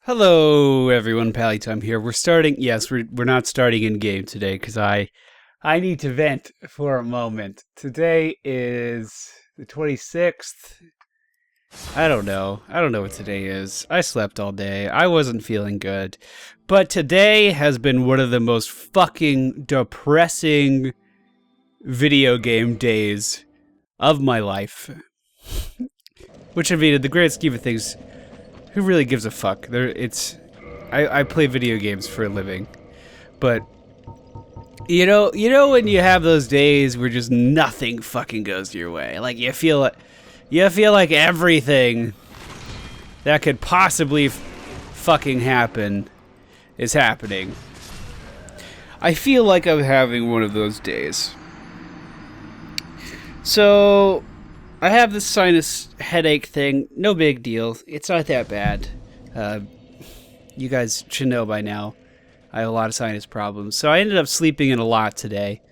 Hello, everyone. MFPallytime here. We're starting. Yes, we're not starting in game today because I need to vent for a moment. Today is the 26th. I don't know. I don't know what today is. I slept all day. I wasn't feeling good. But today has been one of the most fucking depressing video game days of my life. Which, I mean, in the grand scheme of things, who really gives a fuck? I play video games for a living, but you know when you have those days where just nothing fucking goes your way, like you feel like everything that could possibly fucking happen is happening. I feel like I'm having one of those days. So I have this sinus headache thing. No big deal. It's not that bad. You guys should know by now I have a lot of sinus problems. So I ended up sleeping in a lot today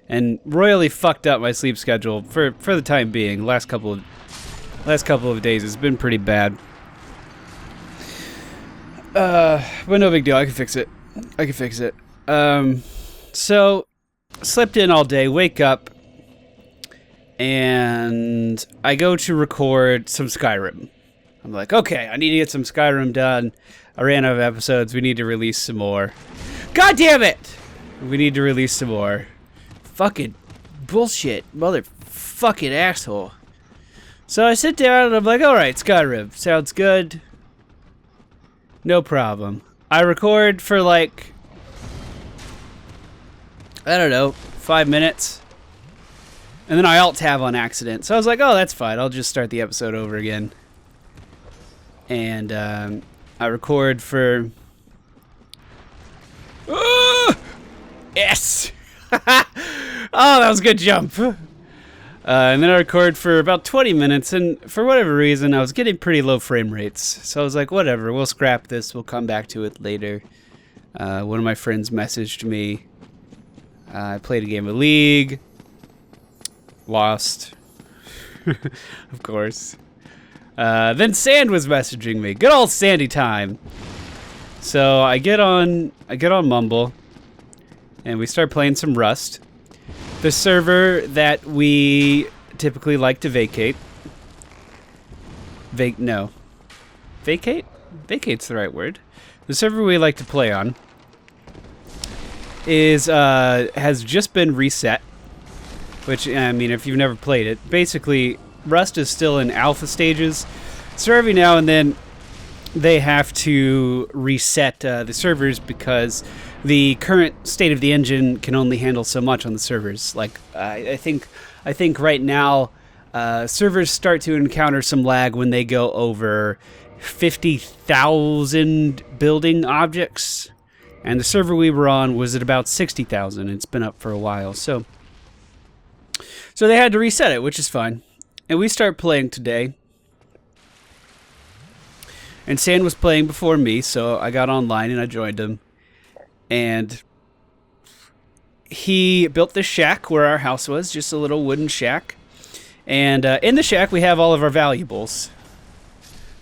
and royally fucked up my sleep schedule for the time being. Last couple of days it's been pretty bad. But no big deal. I can fix it. So slept in all day, wake up, and I go to record some Skyrim. I'm like, okay, I need to get some Skyrim done. I ran out of episodes. We need to release some more. God damn it! We need to release some more. Fucking bullshit. Motherfucking asshole. So I sit down and I'm like, alright, Skyrim. Sounds good. No problem. I record for like, I don't know, 5 minutes. And then I alt-tab on accident. So I was like, oh, that's fine. I'll just start the episode over again. And I record for... Yes! Oh, that was a good jump. And then I record for about 20 minutes. And for whatever reason, I was getting pretty low frame rates. So I was like, whatever. We'll scrap this. We'll come back to it later. One of my friends messaged me. I played a game of League. Lost. Of course. Then Sand was messaging me. Good old Sandy time. So I get on Mumble and we start playing some Rust. The server that we typically like to vacate. Vacate? Vacate's the right word. The server we like to play on has just been reset. Which, I mean, if you've never played it, basically, Rust is still in alpha stages. So every now and then, they have to reset the servers because the current state of the engine can only handle so much on the servers. Like, I think right now, servers start to encounter some lag when they go over 50,000 building objects. And the server we were on was at about 60,000. It's been up for a while, so they had to reset it, which is fine. And we start playing today. And Sand was playing before me, so I got online and I joined him. And he built this shack where our house was, just a little wooden shack. And in the shack we have all of our valuables.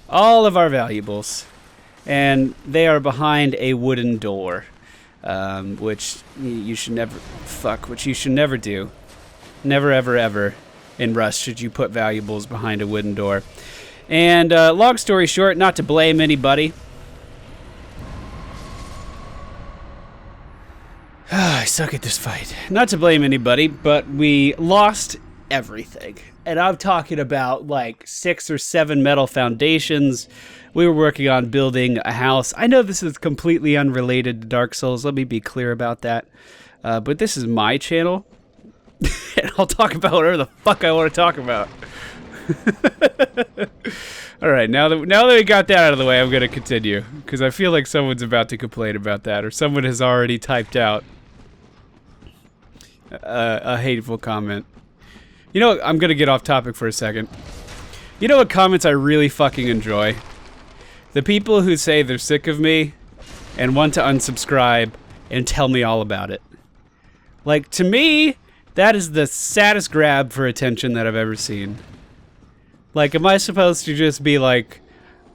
All of our valuables. And they are behind a wooden door. Which you should never do. Never, ever, ever in Rust should you put valuables behind a wooden door. And long story short, not to blame anybody. I suck at this fight. Not to blame anybody, but we lost everything. And I'm talking about like 6 or 7 metal foundations. We were working on building a house. I know this is completely unrelated to Dark Souls. Let me be clear about that. But this is my channel. And I'll talk about whatever the fuck I want to talk about. Alright, now that we got that out of the way, I'm going to continue. Because I feel like someone's about to complain about that. Or someone has already typed out a hateful comment. You know what? I'm going to get off topic for a second. You know what comments I really fucking enjoy? The people who say they're sick of me and want to unsubscribe and tell me all about it. Like, to me, that is the saddest grab for attention that I've ever seen. Like, am I supposed to just be like,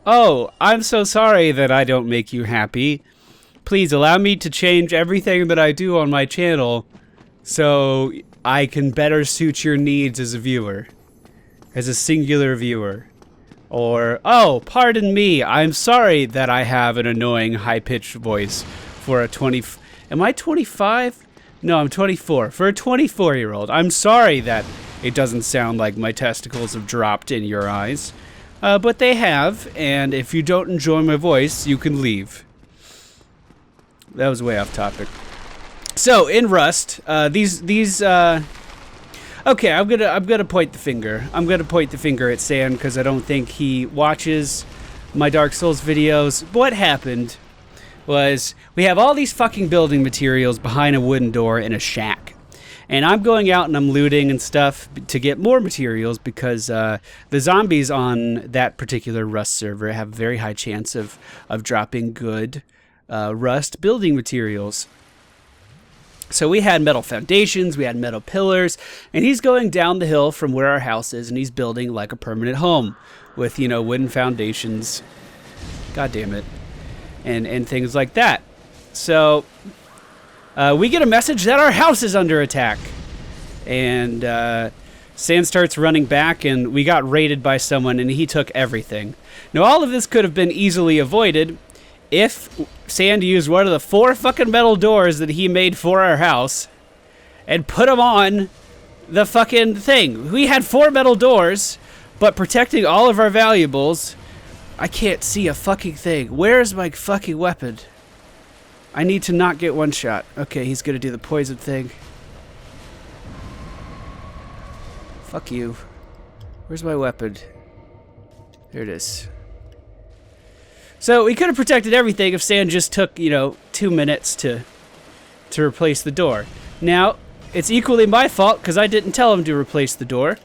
Oh, I'm so sorry that I don't make you happy. Please allow me to change everything that I do on my channel so I can better suit your needs as a viewer. As a singular viewer. Or, oh, pardon me, I'm sorry that I have an annoying high-pitched voice for a 20... Am I 25? No, I'm 24. For a 24-year-old, I'm sorry that it doesn't sound like my testicles have dropped in your eyes. But they have, and if you don't enjoy my voice, you can leave. That was way off topic. So, in Rust, okay, I'm gonna point the finger. I'm gonna point the finger at Sand because I don't think he watches my Dark Souls videos. What happened was we have all these fucking building materials behind a wooden door in a shack. And I'm going out and I'm looting and stuff to get more materials because the zombies on that particular Rust server have a very high chance of dropping good Rust building materials. So we had metal foundations, we had metal pillars, and he's going down the hill from where our house is, and he's building like a permanent home with, you know, wooden foundations. God damn it. And things like that. So we get a message that our house is under attack. And Sand starts running back, and we got raided by someone, and he took everything. Now, all of this could have been easily avoided if Sand used one of the 4 fucking metal doors that he made for our house and put them on the fucking thing. We had 4 metal doors, but protecting all of our valuables. I can't see a fucking thing. Where's my fucking weapon? I need to not get one shot. Okay, he's gonna do the poison thing. Fuck you. Where's my weapon? There it is. So we could have protected everything if Sand just took, you know, 2 minutes to replace the door. Now, it's equally my fault because I didn't tell him to replace the door.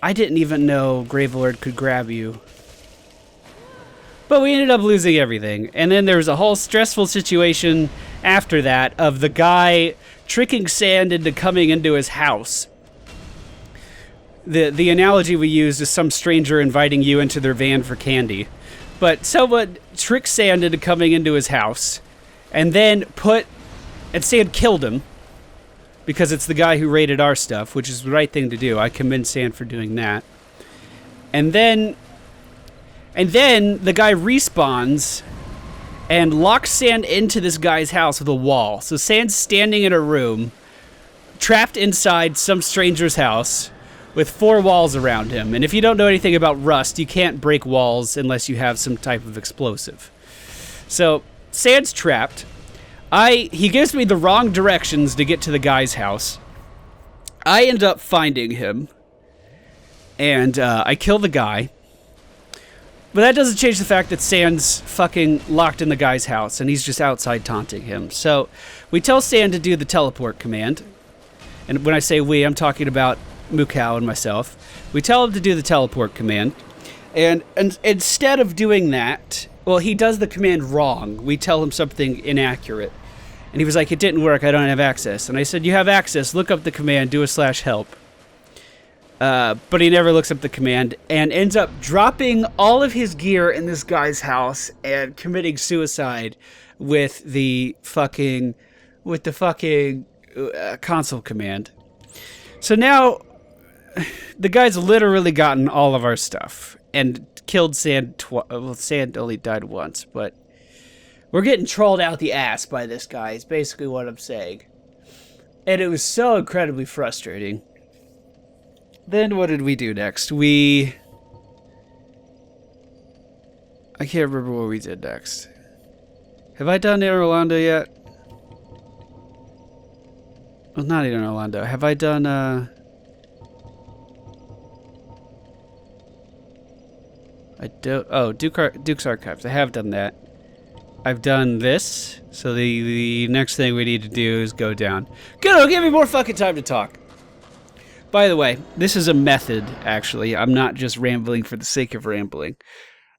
I didn't even know Gravelord could grab you. But we ended up losing everything. And then there was a whole stressful situation after that of the guy tricking Sand into coming into his house. The analogy we used is some stranger inviting you into their van for candy. But someone tricked Sand into coming into his house, and then Sand killed him, because it's the guy who raided our stuff, which is the right thing to do. I commend Sand for doing that. And then the guy respawns and locks Sand into this guy's house with a wall. So Sand's standing in a room, trapped inside some stranger's house, with 4 walls around him. And if you don't know anything about Rust, you can't break walls unless you have some type of explosive. So, Sand's trapped. He gives me the wrong directions to get to the guy's house. I end up finding him. And I kill the guy. But that doesn't change the fact that Sand's fucking locked in the guy's house, and he's just outside taunting him. So, we tell Sand to do the teleport command. And when I say we, I'm talking about Mukau and myself. We tell him to do the teleport command, and instead of doing that, well, he does the command wrong. We tell him something inaccurate, and he was like, it didn't work, I don't have access. And I said, you have access, look up the command, do a /help. But he never looks up the command, and ends up dropping all of his gear in this guy's house and committing suicide with the fucking console command. So now the guy's literally gotten all of our stuff and killed Sand well, Sand only died once, but we're getting trolled out the ass by this guy, is basically what I'm saying. And it was so incredibly frustrating. Then what did we do next? I can't remember what we did next. Have I done Inner Londo yet? Well, not Inner Londo. Have I done, Duke's Archives. I have done that. I've done this. So the next thing we need to do is go down. Good, it'll give me more fucking time to talk. By the way, this is a method, actually. I'm not just rambling for the sake of rambling.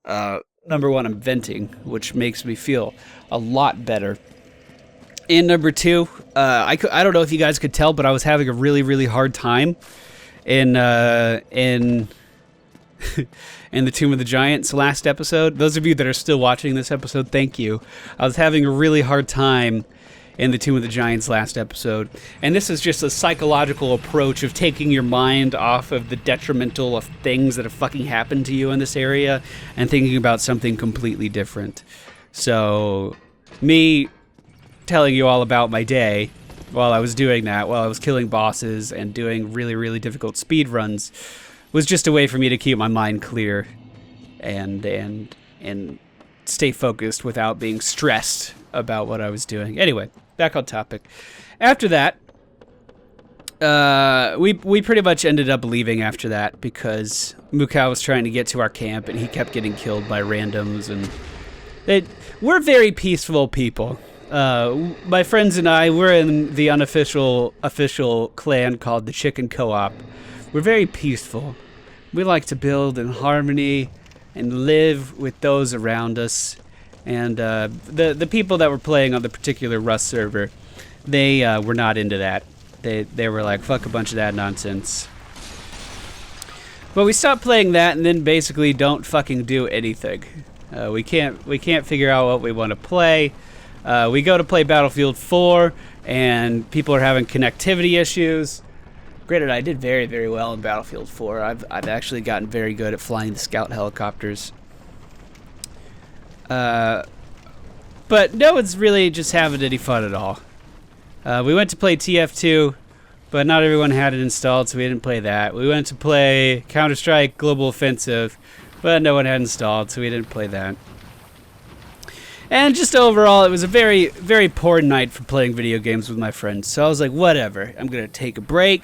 Number 1, I'm venting, which makes me feel a lot better. And number 2, I don't know if you guys could tell, but I was having a really, really hard time in in the Tomb of the Giants last episode. Those of you that are still watching this episode, thank you. I was having a really hard time in the Tomb of the Giants last episode. And this is just a psychological approach of taking your mind off of the detrimental of things that have fucking happened to you in this area and thinking about something completely different. So, me telling you all about my day while I was doing that, while I was killing bosses and doing really, really difficult speed runs, was just a way for me to keep my mind clear and stay focused without being stressed about what I was doing. Anyway, back on topic. After that, we pretty much ended up leaving after that because Mukau was trying to get to our camp and he kept getting killed by randoms, and we're very peaceful people. My friends and I, we're in the official clan called the Chicken Co-op. We're very peaceful. We like to build in harmony and live with those around us. And the people that were playing on the particular Rust server, they were not into that. They were like, fuck a bunch of that nonsense. But we stopped playing that and then basically don't fucking do anything. We can't figure out what we want to play. We go to play Battlefield 4 and people are having connectivity issues. Granted, I did very, very well in Battlefield 4. I've actually gotten very good at flying the scout helicopters. But no one's really just having any fun at all. We went to play TF2, but not everyone had it installed, so we didn't play that. We went to play Counter-Strike Global Offensive, but no one had installed, so we didn't play that. And just overall, it was a very, very poor night for playing video games with my friends. So I was like, whatever. I'm going to take a break.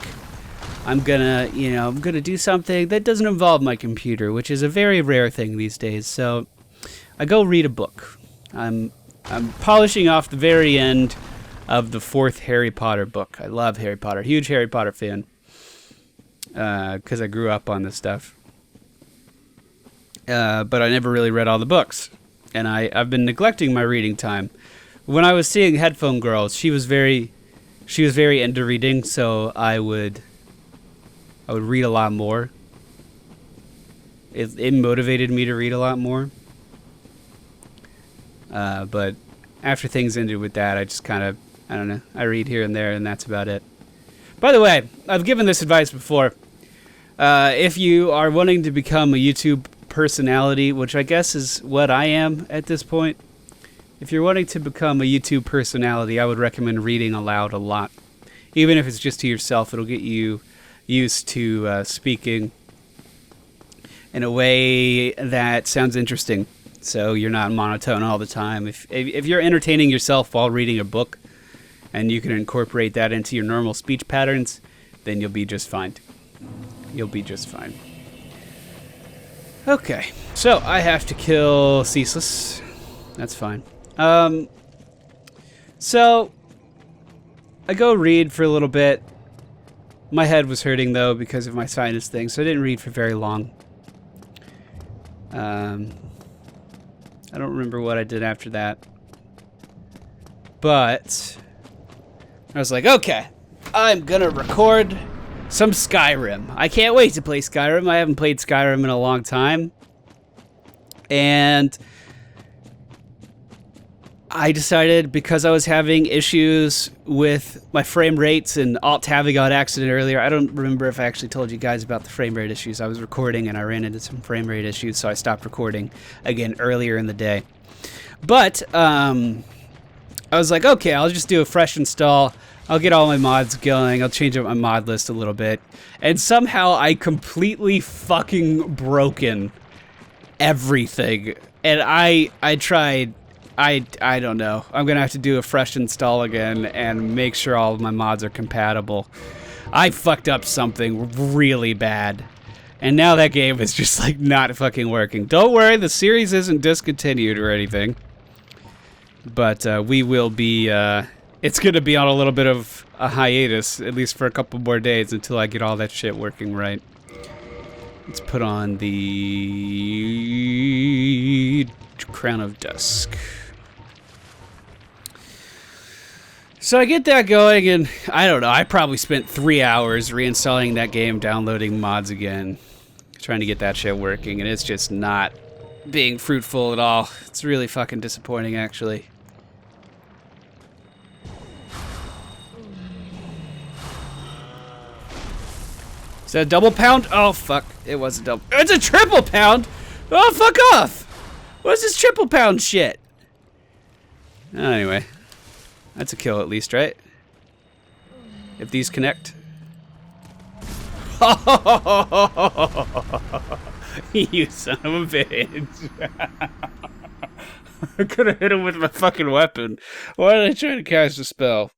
I'm going to do something that doesn't involve my computer, which is a very rare thing these days. So I go read a book. I'm polishing off the very end of the 4th Harry Potter book. I love Harry Potter. Huge Harry Potter fan. Because I grew up on this stuff. But I never really read all the books. And I've been neglecting my reading time. When I was seeing Headphone Girls, she was very into reading, so I would read a lot more. It motivated me to read a lot more. But after things ended with that, I just kind of, I don't know, I read here and there, and that's about it. By the way, I've given this advice before. If you are wanting to become a YouTube personality, which I guess is what I am at this point. If you're wanting to become a YouTube personality, I would recommend reading aloud a lot. Even if it's just to yourself, it'll get you used to speaking in a way that sounds interesting. So you're not monotone all the time. If you're entertaining yourself while reading a book, and you can incorporate that into your normal speech patterns, then you'll be just fine. You'll be just fine. Okay, so I have to kill Ceaseless. That's fine. So I go read for a little bit. My head was hurting though because of my sinus thing, so I didn't read for very long. I don't remember what I did after that. But I was like, okay, I'm gonna record some Skyrim. I can't wait to play Skyrim. I haven't played Skyrim in a long time. And I decided, because I was having issues with my frame rates and alt-tabbing got accident earlier. I don't remember if I actually told you guys about the frame rate issues. I was recording and I ran into some frame rate issues, so I stopped recording again earlier in the day. But I was like, okay, I'll just do a fresh install. I'll get all my mods going. I'll change up my mod list a little bit. And somehow I completely fucking broken everything. And I tried, I don't know. I'm going to have to do a fresh install again and make sure all of my mods are compatible. I fucked up something really bad. And now that game is just like not fucking working. Don't worry, the series isn't discontinued or anything. But we will be... it's going to be on a little bit of a hiatus, at least for a couple more days, until I get all that shit working right. Let's put on the Crown of Dusk. So I get that going, and I don't know, I probably spent 3 hours reinstalling that game, downloading mods again, trying to get that shit working, and it's just not being fruitful at all. It's really fucking disappointing, actually. Is that a double pound? Oh, fuck. It was a double. It's a triple pound! Oh, fuck off! What's this triple pound shit? Anyway. That's a kill at least, right? If these connect. You son of a bitch. I could have hit him with my fucking weapon. Why did I try to cast a spell?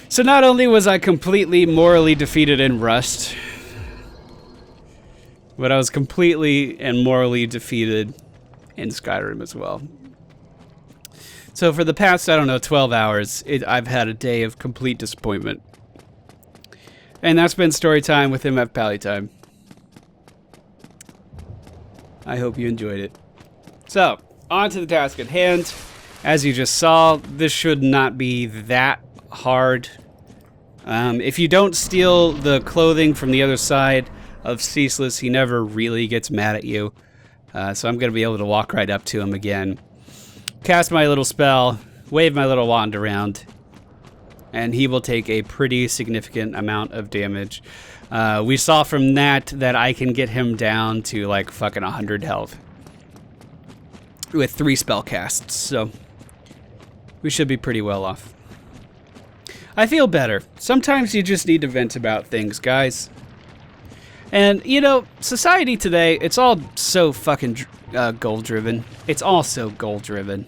So not only was I completely morally defeated in Rust, but I was completely and morally defeated in Skyrim as well. So for the past, I don't know, 12 hours, I've had a day of complete disappointment. And that's been story time with MFPallytime. I hope you enjoyed it. So, on to the task at hand. As you just saw, this should not be that hard. If you don't steal the clothing from the other side of Ceaseless, he never really gets mad at you. So I'm going to be able to walk right up to him again. Cast my little spell, wave my little wand around, and he will take a pretty significant amount of damage. We saw from that I can get him down to like fucking 100 health with 3 spell casts, so we should be pretty well off. I feel better. Sometimes you just need to vent about things, guys. And, you know, society today, it's all so fucking goal-driven. It's all so goal-driven.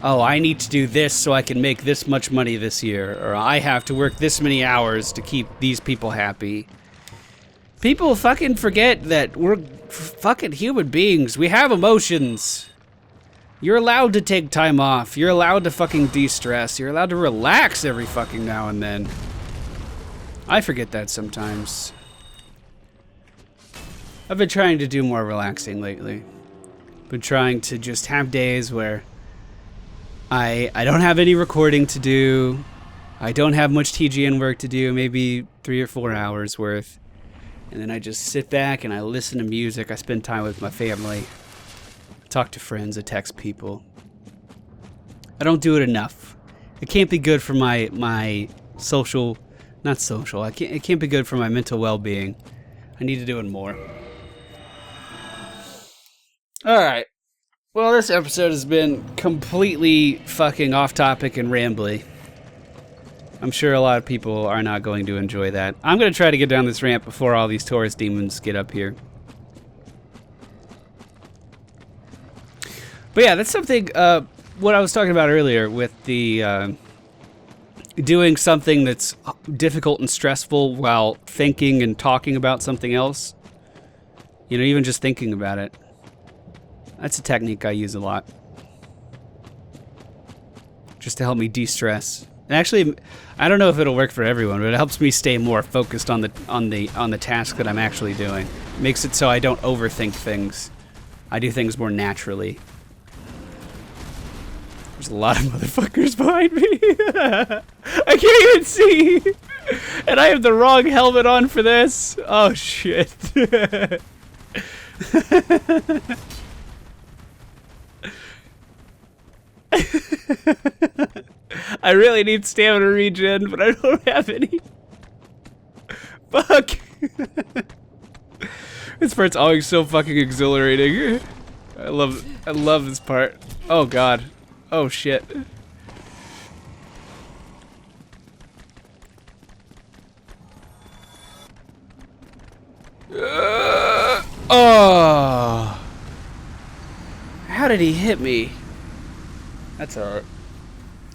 Oh, I need to do this so I can make this much money this year. Or I have to work this many hours to keep these people happy. People fucking forget that we're fucking human beings. We have emotions. You're allowed to take time off. You're allowed to fucking de-stress. You're allowed to relax every fucking now and then. I forget that sometimes. I've been trying to do more relaxing lately. Been trying to just have days where I don't have any recording to do. I don't have much TGN work to do, maybe 3 or 4 hours worth. And then I just sit back and I listen to music. I spend time with my family. Talk to friends, I text people. I don't do it enough. It can't be good for my social, not social. It can't be good for my mental well-being. I need to do it more. All right. Well, this episode has been completely fucking off topic and rambly. I'm sure a lot of people are not going to enjoy that. I'm going to try to get down this ramp before all these Taurus demons get up here. But yeah, that's something, what I was talking about earlier with the, doing something that's difficult and stressful while thinking and talking about something else. You know, even just thinking about it. That's a technique I use a lot. Just to help me de-stress. And actually, I don't know if it'll work for everyone, but it helps me stay more focused on the task that I'm actually doing. It makes it so I don't overthink things. I do things more naturally. There's a lot of motherfuckers behind me. I can't even see. And I have the wrong helmet on for this. Oh, shit. I really need stamina regen, but I don't have any. Fuck. This part's always so fucking exhilarating. I love this part. Oh, God. Oh, shit. Oh. How did he hit me? That's alright.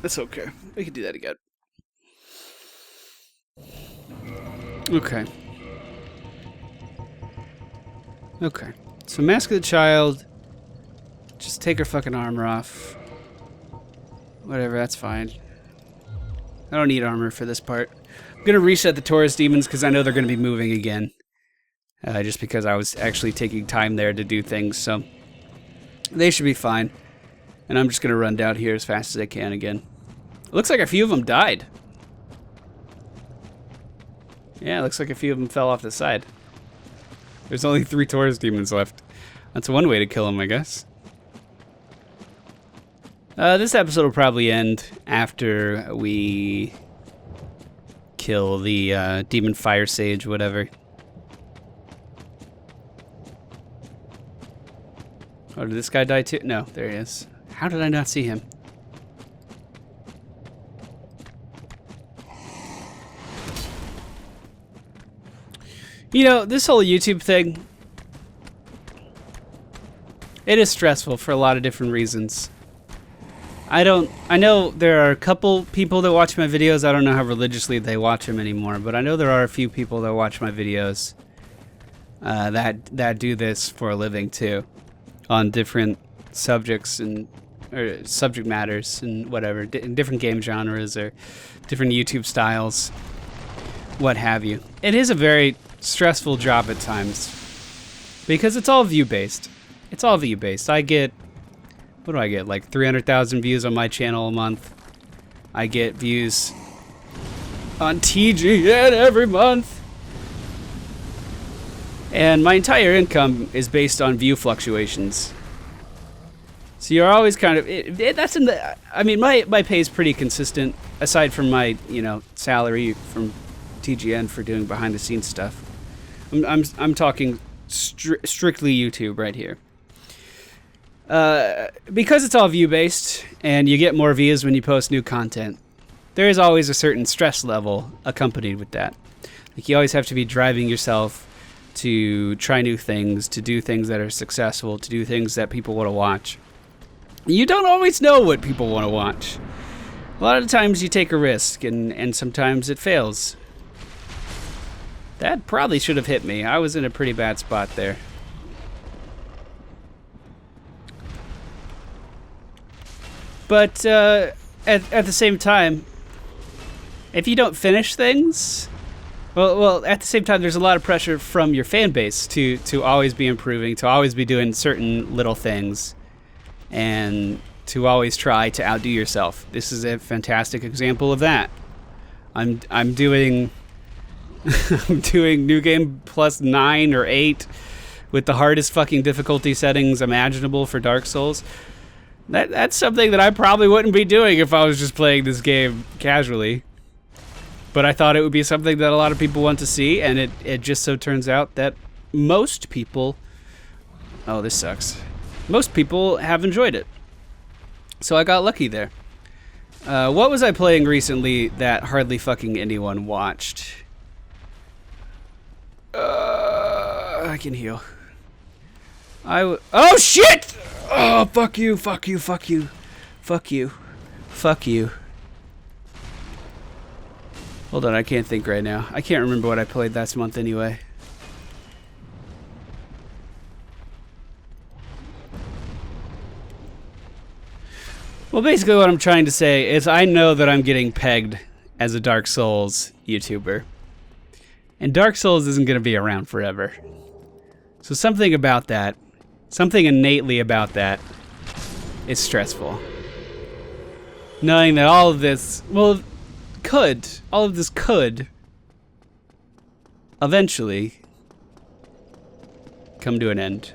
That's okay. We can do that again. Okay. Okay. So Mask of the Child. Just take her fucking armor off. Whatever, that's fine. I don't need armor for this part. I'm gonna reset the Taurus demons because I know they're gonna be moving again. Just because I was actually taking time there to do things, so they should be fine. And I'm just gonna run down here as fast as I can again. It looks like a few of them died. Yeah, it looks like a few of them fell off the side. There's only 3 Taurus demons left. That's one way to kill them, I guess. This episode will probably end after we kill the demon fire sage, whatever. Oh, did this guy die too? No, there he is. How did I not see him? You know, this whole YouTube thing, it is stressful for a lot of different reasons. I know there are a couple people that watch my videos. I don't know how religiously they watch them anymore, but I know there are a few people that watch my videos that do this for a living too, on different subjects and or subject matters and whatever, different game genres or different YouTube styles, what have you. It is a very stressful job at times because it's all view-based. It's all view-based. I get, what do I get, like 300,000 views on my channel a month. I get views on TGN every month. And my entire income is based on view fluctuations. So you're always kind of, that's in the, I mean, my pay is pretty consistent, aside from my, you know, salary from TGN for doing behind the scenes stuff. I'm talking strictly YouTube right here. Because it's all view-based, and you get more views when you post new content, there is always a certain stress level accompanied with that. Like, you always have to be driving yourself to try new things, to do things that are successful, to do things that people want to watch. You don't always know what people want to watch. A lot of times you take a risk, and sometimes it fails. That probably should have hit me. I was in a pretty bad spot there. But at the same time, if you don't finish things, well, at the same time, there's a lot of pressure from your fan base to always be improving, to always be doing certain little things, and to always try to outdo yourself. This is a fantastic example of that. I'm doing I'm doing New Game plus 9 or 8 with the hardest fucking difficulty settings imaginable for Dark Souls. That's something that I probably wouldn't be doing if I was just playing this game casually. But I thought it would be something that a lot of people want to see, and it just so turns out that most people... Oh, this sucks. Most people have enjoyed it. So I got lucky there. What was I playing recently that hardly fucking anyone watched? I can heal. Oh shit! Oh, fuck you, fuck you, fuck you. Fuck you. Fuck you. Hold on, I can't think right now. I can't remember what I played last month anyway. Well, basically what I'm trying to say is I know that I'm getting pegged as a Dark Souls YouTuber. And Dark Souls isn't going to be around forever. So something about that, something innately about that, is stressful. Knowing that all of this, well, all of this could eventually come to an end.